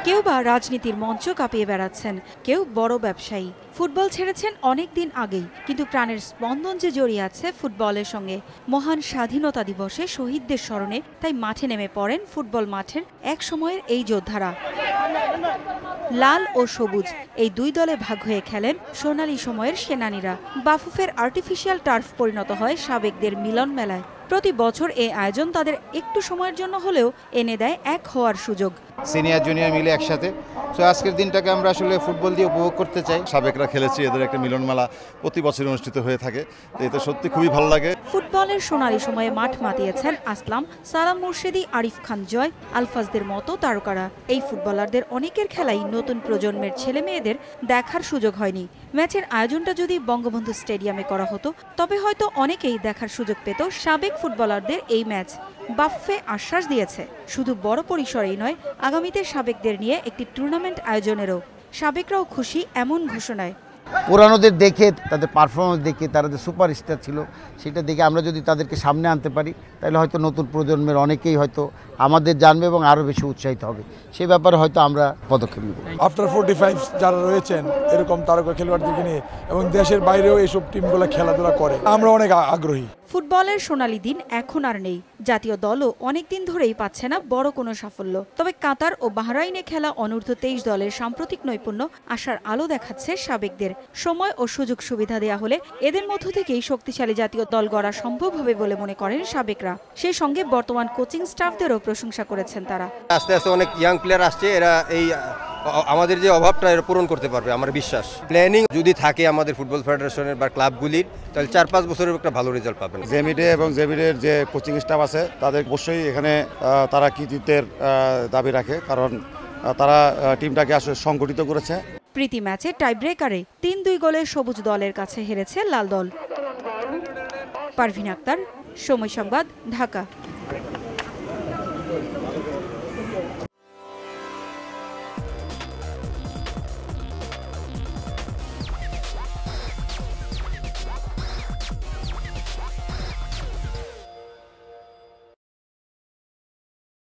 কেউ বা রাজনীতির মঞ্চ কাঁপিয়ে বেড়াচ্ছেন, কেউ বড় ব্যবসায়ী। ফুটবল ছেড়েছেন অনেক দিন আগেই, কিন্তু প্রাণের স্পন্দন যে জড়িয়ে আছে ফুটবলের সঙ্গে। মহান স্বাধীনতা দিবসে শহীদদের স্মরণে তাই মাঠে নেমে পড়েন ফুটবল মাঠের এক সময়ের এই যোদ্ধারা। লাল ও সবুজ এই দুই দলে ভাগ হয়ে খেলেন সোনালী সময়ের সেনানীরা। বাফুফের আর্টিফিশিয়াল টার্ফ পরিণত হয় সাবেকদের মিলন মেলায়। প্রতি বছর এই আয়োজন তাদের একটু সময়ের জন্য হলেও এনে দেয় এক হওয়ার সুযোগ। সিনিয়র জুনিয়র মিলে একসাথে, তো আজকের দিনটাকে আমরা আসলে ফুটবল দিয়ে উপভোগ করতে চাই। সাবেকরা খেলেছি, এদের একটা মিলন মেলা প্রতি বছর অনুষ্ঠিত হয়ে থাকে, তো এটা সত্যি খুবই ভালো লাগে। ফুটবলের সোনালী সময়ে মাঠ মাতিয়েছেন আসলাম, সালাম মুর্শেদি, আরিফ খান জয়, আলফাজদের মতো তারকারা। এই ফুটবলারদের অনেকের খেলাই নতুন প্রজন্মের ছেলে মেয়েদের দেখার সুযোগ হয়নি। ম্যাচের আয়োজনটা যদি বঙ্গবন্ধু স্টেডিয়ামে করা হতো তবে হয়তো অনেকেই দেখার সুযোগ পেত সাবেক ফুটবলারদের এই ম্যাচ। বাফুফে আশ্বাস দিয়েছে শুধু বড় পরিসরেই নয়, আগামীতে সাবেকদের নিয়ে একটি টুর্নামেন্ট আয়োজনেরও। সাবেকরাও খুশি এমন ঘোষণায়। পুরানোদের দেখে, তাদের পারফরমেন্স দেখে, তারা যে সুপারস্টার ছিল সেটা দেখে আমরা যদি তাদেরকে সামনে আনতে পারি তাহলে হয়তো নতুন প্রজন্মের অনেকেই হয়তো আমাদের জানবে এবং আরও বেশি উৎসাহিত হবে। সে ব্যাপারে হয়তো আমরা পদক্ষেপ নেব। আফটার 45 যারা রয়েছেন এরকম তারকা খেলোয়াড়দেরকে নিয়ে এবং দেশের বাইরেও এইসব টিমগুলো খেলাধুলা করে, আমরা অনেক আগ্রহী। ফুটবলের সোনালী দিন এখন আর নেই। জাতীয় দলও অনেকদিন ধরেই পাচ্ছে না বড় কোনো সাফল্য। তবে কাতার ও বাহরাইনে খেলা অনূর্ধ্ব 23 দলের সাম্প্রতিক নৈপুণ্য আশার আলো দেখাচ্ছে সাবেকদের। সময় ও সুযোগ সুবিধা দেয়া হলে এদের মধ্য থেকেই শক্তিশালী জাতীয় দল গড়া সম্ভব হবে বলে মনে করেন সাবেকরা। সেই সঙ্গে বর্তমান কোচিং স্টাফদেরও প্রশংসা করেছেন তারা। আস্তে আস্তে অনেক ইয়াং প্লেয়ার আসছে, এরা এই আমাদের যে অভাবটা এরা পূরণ করতে পারবে আমার বিশ্বাস। প্ল্যানিং যদি থাকে আমাদের ফুটবল ফেডারেশনের বা ক্লাবগুলির, তাহলে 4-5 বছরের একটা ভালো রেজাল্ট পাবেন। জেমিডে এবং জেবিডের যে কোচিং স্টাফ আছে তাদের অবশ্যই এখানে তারা কৃতিত্বের দাবি রাখে, কারণ তারা টিমটাকে আসলে সংগঠিত করেছে। প্রীতি ম্যাচে টাই ব্রেকারে 3-2 গোলে সবুজ দলের কাছে হেরেছে লাল দল। পারভিন আক্তার, সময় সংবাদ, ঢাকা।